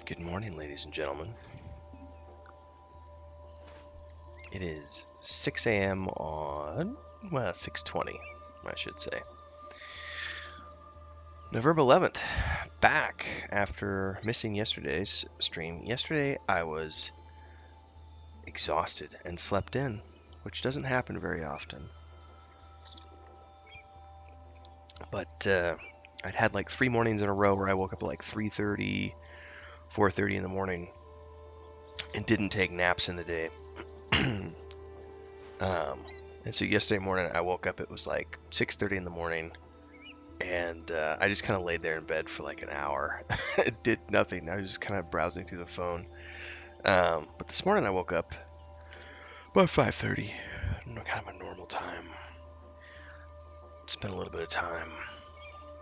Good morning, ladies and gentlemen. It is 6 a.m. on, 6:20, I should say. November 11th, back after missing yesterday's stream. Yesterday, I was exhausted and slept in, which doesn't happen very often. But I'd had like 3 mornings in a row where I woke up at like 3:30, 4:30 in the morning and didn't take naps in the day. And so yesterday morning I woke up, it was like 6:30 in the morning, and I just kind of laid there in bed for like an hour. It did nothing. I was just kind of browsing through the phone. But this morning I woke up about 5:30, kind of a normal time. Spent a little bit of time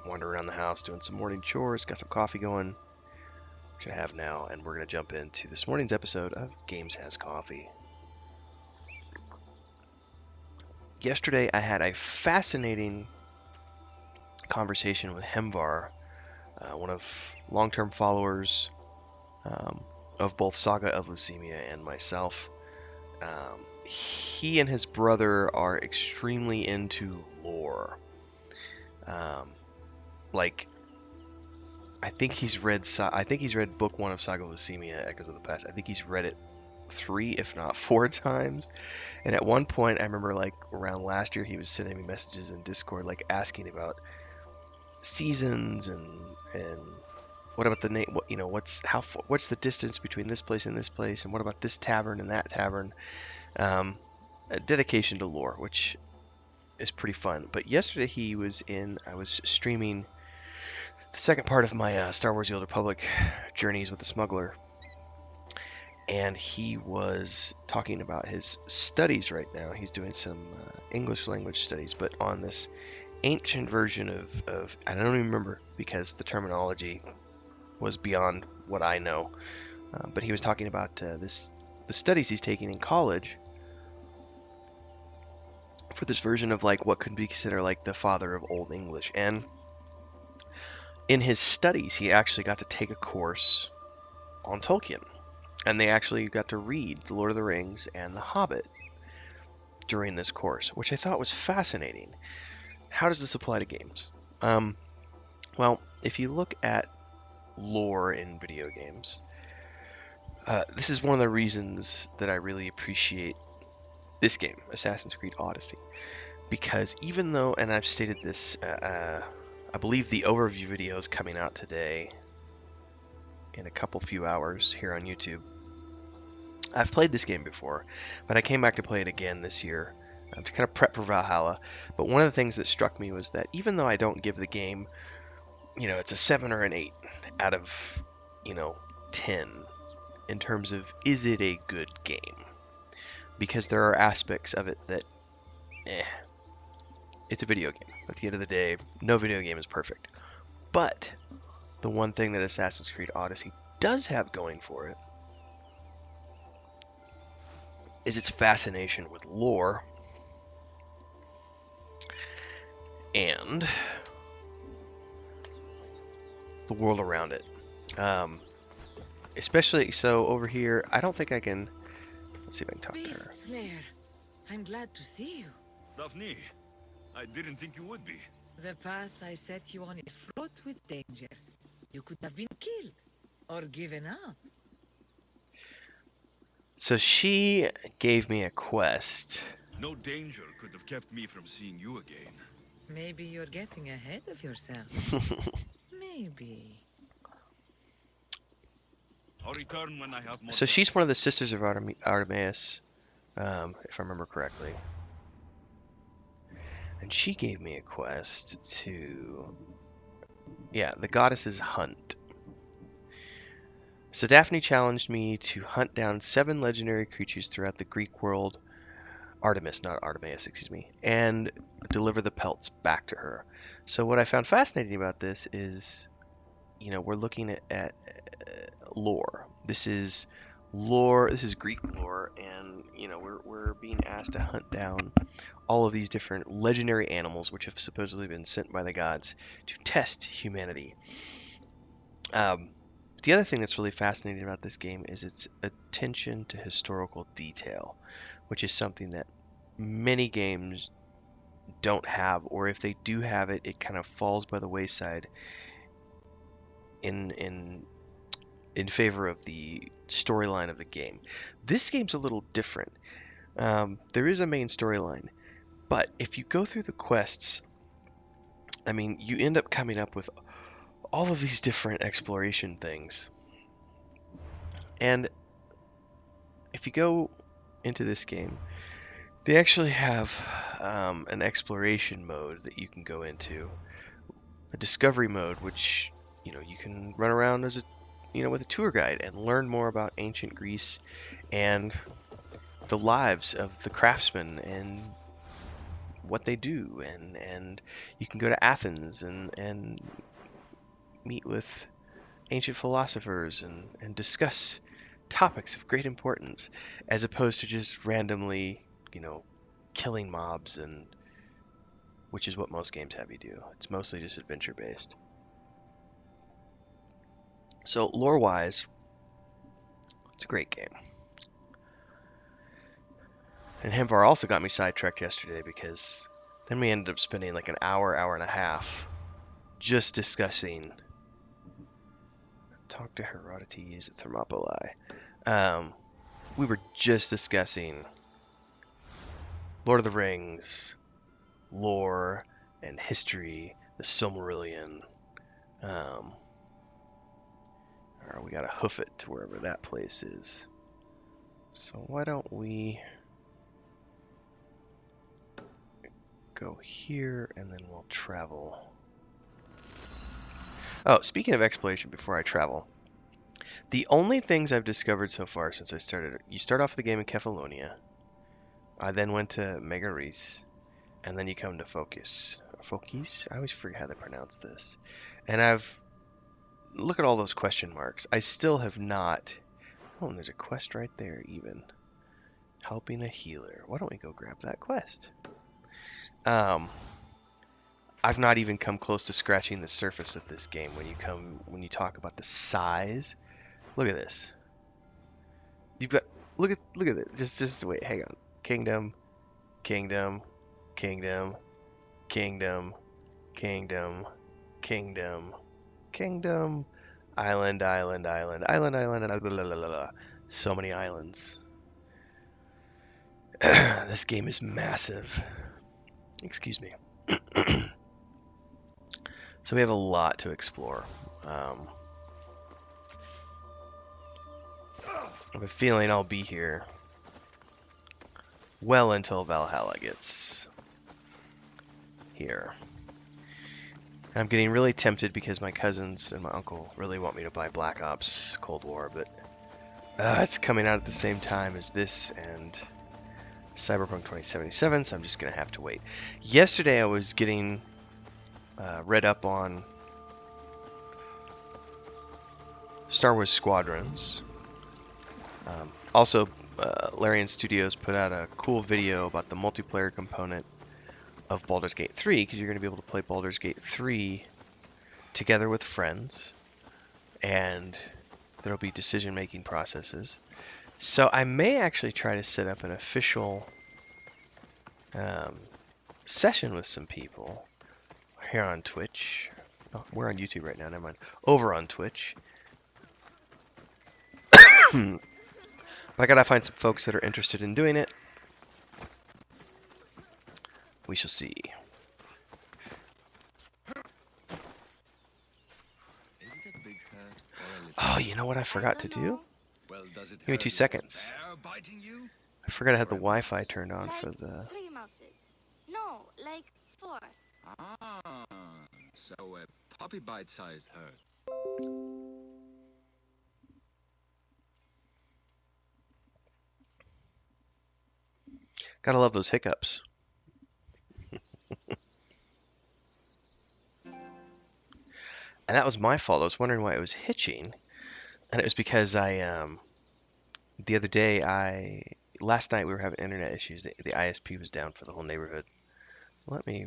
wandering around the house doing some morning chores, got some coffee going, which I have now, and we're going to jump into this morning's episode of Games Has Coffee. Yesterday I had a fascinating conversation with Hemvar, one of long-term followers of both Saga of Leucemia and myself. He and his brother are extremely into lore. I think he's read book 1 of Saga of Leucemia, Echoes of the Past. I think he's read it 3, if not 4 times. And at one point, I remember like around last year, he was sending me messages in Discord, like asking about seasons and what about the name? What's the distance between this place and this place, and what about this tavern and that tavern? A dedication to lore, which is pretty fun. But yesterday I was streaming the second part of my Star Wars: The Old Republic journeys with the smuggler. And he was talking about his studies right now. He's doing some English language studies, but on this ancient version of I don't even remember because the terminology was beyond what I know. But he was talking about the studies he's taking in college for this version of like what could be considered like the father of Old English. And in his studies, he actually got to take a course on Tolkien. And they actually got to read The Lord of the Rings and The Hobbit during this course, which I thought was fascinating. How does this apply to games? Well, if you look at lore in video games, this is one of the reasons that I really appreciate this game, Assassin's Creed Odyssey. Because even though, and I've stated this, I believe the overview video is coming out today in a few hours here on YouTube. I've played this game before, but I came back to play it again this year to kind of prep for Valhalla. But one of the things that struck me was that even though I don't give the game, it's a 7 or an 8 out of, 10 in terms of is it a good game? Because there are aspects of it that, it's a video game. At the end of the day, no video game is perfect. But the one thing that Assassin's Creed Odyssey does have going for it is its fascination with lore and the world around it. Especially so over here, I don't think I can. Let's see if I can talk to her. Beast Slayer, I'm glad to see you. Daphne, I didn't think you would be. The path I set you on is fraught with danger. You could have been killed or given up. So she gave me a quest. No danger could have kept me from seeing you again. Maybe you're getting ahead of yourself. Maybe. I'll return when I have more. So she's one of the sisters of Artemis, if I remember correctly. And she gave me a quest to, the goddess's hunt. So Daphne challenged me to hunt down 7 legendary creatures throughout the Greek world, Artemis, not Artemis, excuse me, and deliver the pelts back to her. So what I found fascinating about this is, we're looking at lore. This is lore, this is Greek lore, and, we're being asked to hunt down all of these different legendary animals which have supposedly been sent by the gods to test humanity. The other thing that's really fascinating about this game is its attention to historical detail, which is something that many games don't have, or if they do have it, it kind of falls by the wayside in favor of the storyline of the game. This game's a little different. There is a main storyline, but if you go through the quests, I mean, you end up coming up with all of these different exploration things. And if you go into this game, they actually have an exploration mode that you can go into, a discovery mode, which you can run around as with a tour guide and learn more about ancient Greece and the lives of the craftsmen and what they do, and you can go to Athens and meet with ancient philosophers and discuss topics of great importance, as opposed to just randomly, killing mobs, and which is what most games have you do. It's mostly just adventure based. So lore wise, it's a great game. And Himvar also got me sidetracked yesterday, because then we ended up spending like an hour and a half just discussing. Talk to Herodotus at Thermopylae. We were just discussing Lord of the Rings, lore, and history, the Silmarillion. Or we gotta hoof it to wherever that place is. So why don't we go here, and then we'll travel. Oh, speaking of exploration, before I travel, the only things I've discovered so far since I started, you start off the game in Kefalonia. I then went to Megaris, and then you come to Focus. Focus? I always forget how they pronounce this. And look at all those question marks. I still have not. Oh, and there's a quest right there, even. Helping a healer. Why don't we go grab that quest? I've not even come close to scratching the surface of this game when you talk about the size. Look at this. You've got look at it. Just wait, hang on. Kingdom, kingdom, kingdom, kingdom, kingdom, kingdom, kingdom, island, island, island, island, island, blah, blah, blah, blah. So many islands. This game is massive. Excuse me. So we have a lot to explore. I have a feeling I'll be here well until Valhalla gets here. I'm getting really tempted because my cousins and my uncle really want me to buy Black Ops Cold War, but it's coming out at the same time as this and Cyberpunk 2077, so I'm just going to have to wait. Yesterday I was getting read up on Star Wars Squadrons. Also, Larian Studios put out a cool video about the multiplayer component of Baldur's Gate 3, because you're going to be able to play Baldur's Gate 3 together with friends, and there'll be decision-making processes. So I may actually try to set up an official session with some people here on Twitch. Oh, we're on YouTube right now, never mind. Over on Twitch. I gotta find some folks that are interested in doing it. We shall see. Oh, you know what I forgot to do? Give me 2 seconds. I forgot I had the Wi-Fi turned on for the... 3 mouses. No, like 4. Ah, so a puppy bite-sized herd. Gotta love those hiccups. And that was my fault. I was wondering why it was hitching. And it was because the other day, last night we were having internet issues. The ISP was down for the whole neighborhood. Let me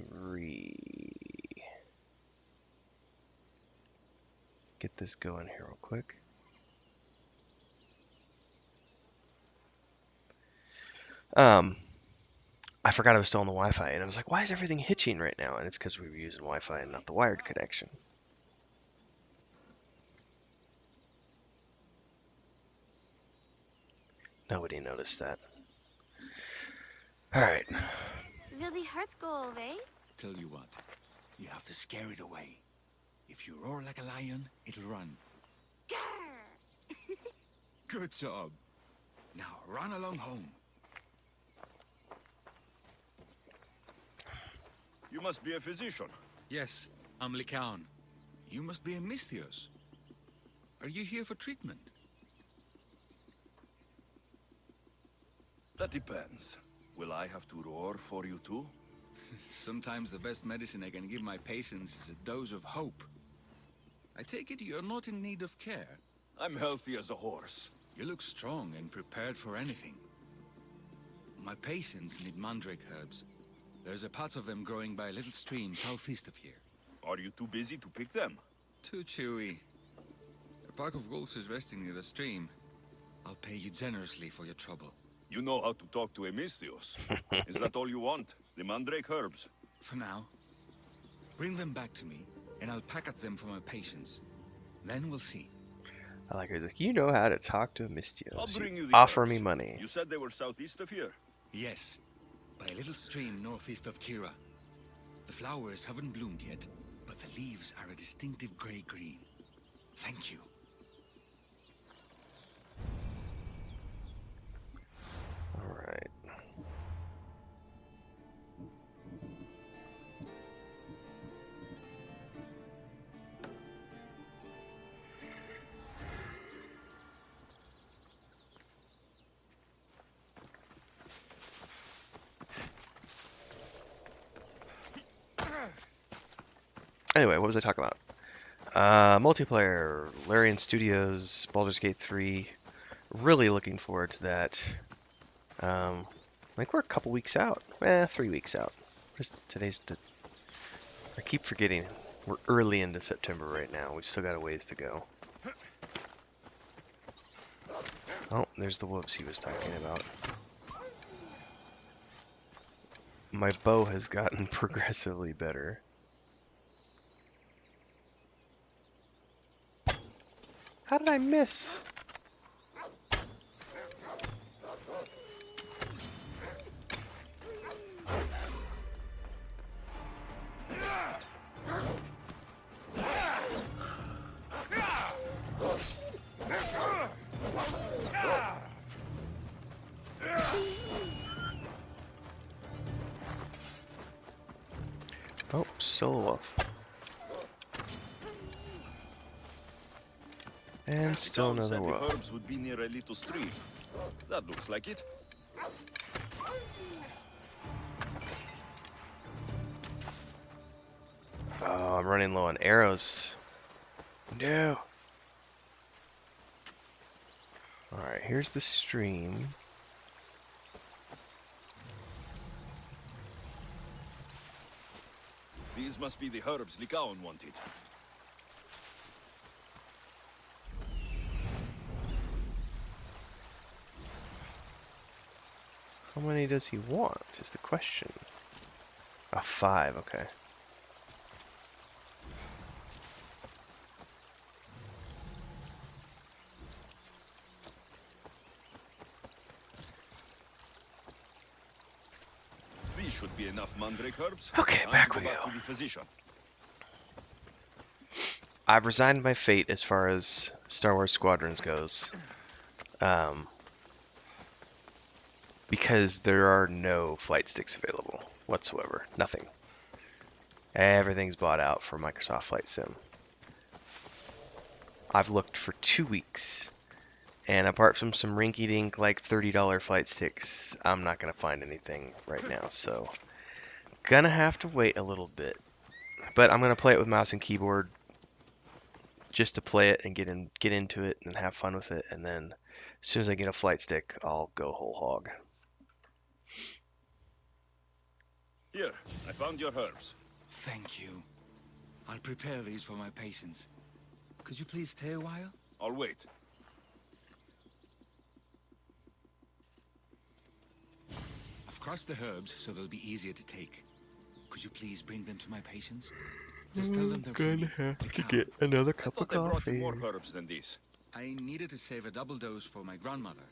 get this going here real quick. Um, I forgot I was still on the Wi-Fi, and I was like, why is everything hitching right now? And it's because we were using Wi-Fi and not the wired connection. Nobody noticed that. Alright. Will the hurts go away? Tell you what, you have to scare it away. If you roar like a lion, it'll run. Grr! Good job. Now run along home. You must be a physician. Yes, I'm Lycaon. You must be a Misthios. Are you here for treatment? That depends. Will I have to roar for you too? Sometimes the best medicine I can give my patients is a dose of hope. I take it you're not in need of care. I'm healthy as a horse. You look strong and prepared for anything. My patients need mandrake herbs. There's a patch of them growing by a little stream southeast of here. Are you too busy to pick them? Too chewy. A pack of wolves is resting near the stream. I'll pay you generously for your trouble. You know how to talk to a Misthios. Is that all you want? The mandrake herbs? For now, bring them back to me, and I'll package them for my patients. Then we'll see. I like her. You know how to talk to a I'll Misthios. bring you the Offer herbs. me money. You said they were southeast of here. Yes, by a little stream northeast of Kira. The flowers haven't bloomed yet, but the leaves are a distinctive gray-green. Thank you. Alright. Anyway, what was I talking about? Multiplayer, Larian Studios, Baldur's Gate 3. Really looking forward to that. Like we're a couple weeks out. 3 weeks out. Today's the... I keep forgetting. We're early into September right now. We've still got a ways to go. Oh, there's the whoops he was talking about. My bow has gotten progressively better. How did I miss? Oh, solo wolf. And still Town another said the wolf. herbs would be near a little stream. That looks like it. Oh, I'm running low on arrows. No. Alright, here's the stream. These must be the herbs Lycaon wanted. How many does he want, is the question. 5, okay. These should be enough mandrake herbs. Okay, Time back to we go back go. to the physician. I've resigned my fate as far as Star Wars Squadrons goes. Because there are no flight sticks available whatsoever. Nothing. Everything's bought out for Microsoft Flight Sim. I've looked for 2 weeks, and apart from some rinky-dink like $30 flight sticks, I'm not gonna find anything right now. So, gonna have to wait a little bit. But I'm gonna play it with mouse and keyboard, just to play it and get into it and have fun with it. And then, as soon as I get a flight stick, I'll go whole hog. Here, I found your herbs. Thank you. I'll prepare these for my patients. Could you please stay a while? I'll wait. I've crossed the herbs so they'll be easier to take. Could you please bring them to my patients? Just tell them they're for me. have I to can't. get another I cup of thought I brought you coffee. more herbs than these. I needed to save a double dose for my grandmother.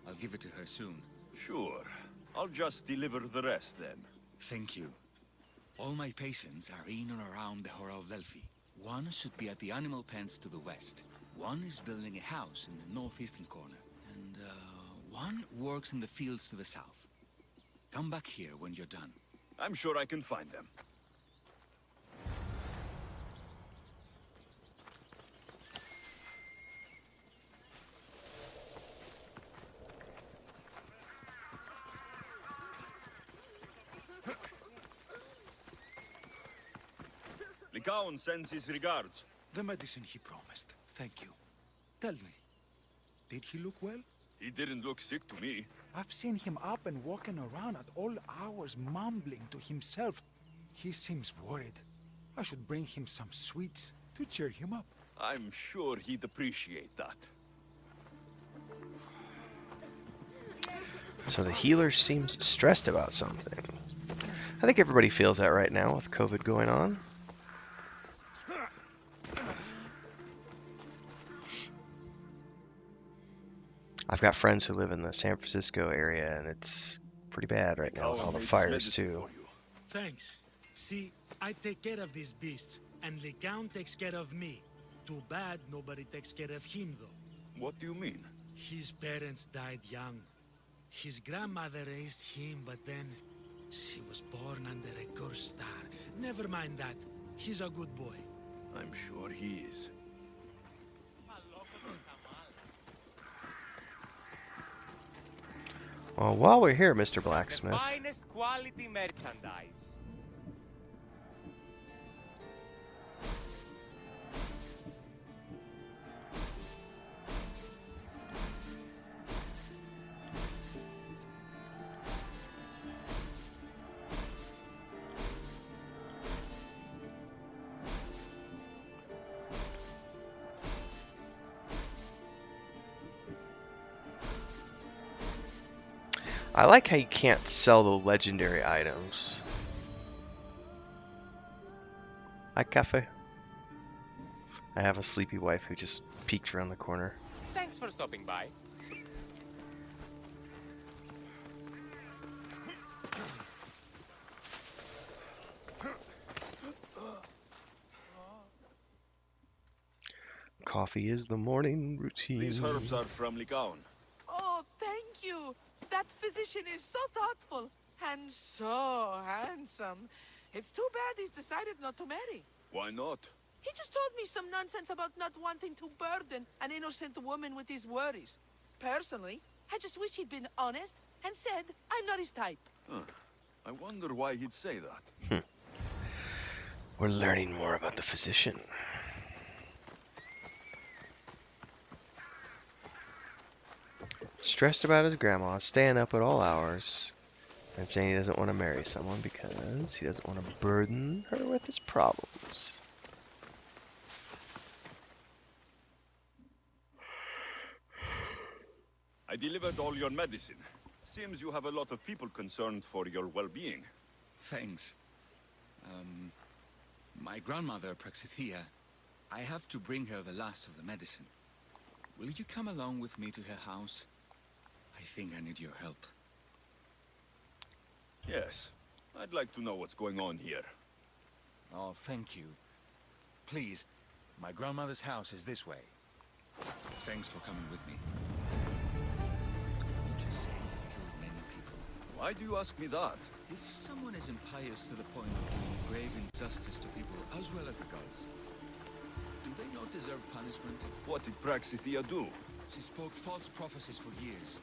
I'll give it to her soon. Sure. I'll just deliver the rest then. Thank you. All my patients are in and around the Horalvelfi. One should be at the animal pens to the west. One is building a house in the northeastern corner. And, one works in the fields to the south. Come back here when you're done. I'm sure I can find them. Lycaon sends his regards. The medicine he promised. Thank you. Tell me, did he look well? He didn't look sick to me. I've seen him up and walking around at all hours, mumbling to himself. He seems worried. I should bring him some sweets to cheer him up. I'm sure he'd appreciate that. So the healer seems stressed about something. I think everybody feels that right now with COVID going on. I've got friends who live in the San Francisco area, and it's pretty bad right now with all the fires too. Thanks. See, I take care of these beasts, and Lycaon takes care of me. Too bad nobody takes care of him, though. What do you mean? His parents died young. His grandmother raised him, but then she was born under a cursed star. Never mind that. He's a good boy. I'm sure he is. Well, while we're here, Mr. Blacksmith, The finest quality merchandise. I like how you can't sell the legendary items. Hi, Cafe. I have a sleepy wife who just peeked around the corner. Thanks for stopping by. Coffee is the morning routine. These herbs are from Lycaon. Oh, thank you. That physician is so thoughtful and so handsome. It's too bad he's decided not to marry. Why not? He just told me some nonsense about not wanting to burden an innocent woman with his worries. Personally, I just wish he'd been honest and said I'm not his type. I wonder why he'd say that. We're learning more about the physician. Stressed about his grandma, staying up at all hours, and saying he doesn't want to marry someone because he doesn't want to burden her with his problems. I delivered all your medicine. Seems you have a lot of people concerned for your well-being. Thanks. My grandmother, Praxithea, I have to bring her the last of the medicine. Will you come along with me to her house? I think I need your help. Yes. I'd like to know what's going on here. Oh, thank you. Please, my grandmother's house is this way. Thanks for coming with me. You just say you've killed many people. Why do you ask me that? If someone is impious to the point of doing grave injustice to people as well as the gods, do they not deserve punishment? What did Praxithea do? She spoke false prophecies for years.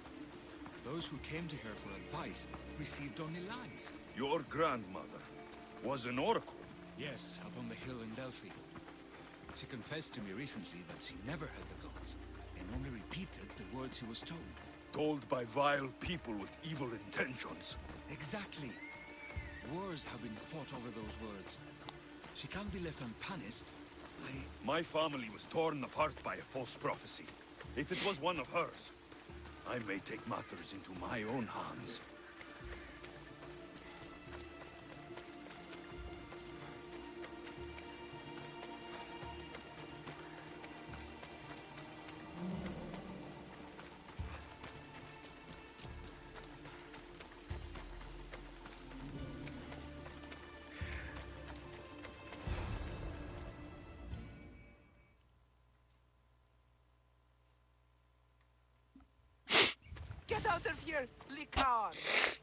Those who came to her for advice received only lies. Your grandmother was an oracle. Yes, up on the hill in Delphi. She confessed to me recently that she never heard the gods, and only repeated the words she was told. Told by vile people with evil intentions. Exactly. Wars have been fought over those words. She can't be left unpunished. My family was torn apart by a false prophecy. If it was one of hers, I may take matters into my own hands. out of here, liquor.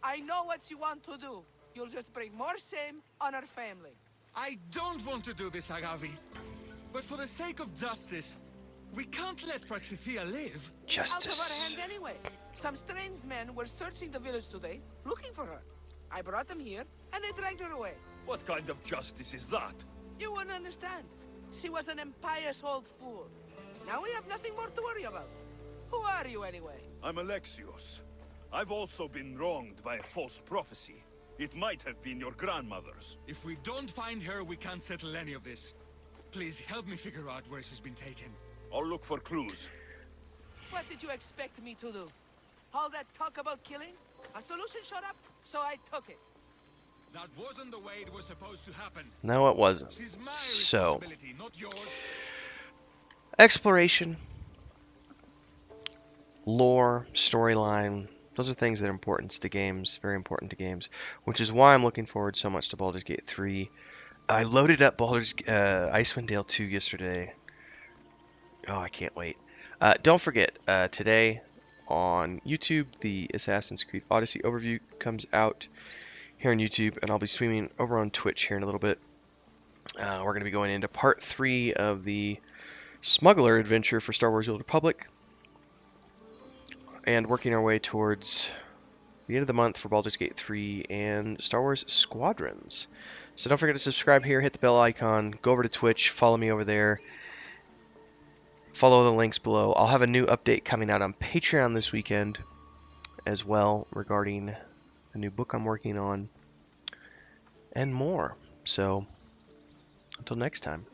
I know what you want to do. You'll just bring more shame on our family. I don't want to do this, Agavi. But for the sake of justice, we can't let Praxithea live. Out of our Justice. hands anyway. Some strange men were searching the village today, looking for her. I brought them here, and they dragged her away. What kind of justice is that? You wouldn't understand. She was an impious old fool. Now we have nothing more to worry about. Who are you anyway? I'm Alexios. I've also been wronged by a false prophecy. It might have been your grandmother's. If we don't find her, we can't settle any of this. Please help me figure out where she's been taken. I'll look for clues. What did you expect me to do? All that talk about killing? A solution showed up, so I took it. That wasn't the way it was supposed to happen. No, it wasn't. She's my So, responsibility, not yours. exploration, lore, storyline, those are things that are important to games, very important to games, which is why I'm looking forward so much to Baldur's Gate 3. I loaded up Baldur's Icewind Dale 2 yesterday. Oh, I can't wait. Don't forget, today on YouTube, the Assassin's Creed Odyssey overview comes out here on YouTube, and I'll be streaming over on Twitch here in a little bit. We're going to be going into part 3 of the Smuggler adventure for Star Wars: The Old Republic, and working our way towards the end of the month for Baldur's Gate 3 and Star Wars Squadrons. So don't forget to subscribe here, hit the bell icon, go over to Twitch, follow me over there, follow the links below. I'll have a new update coming out on Patreon this weekend as well regarding a new book I'm working on and more. So until next time.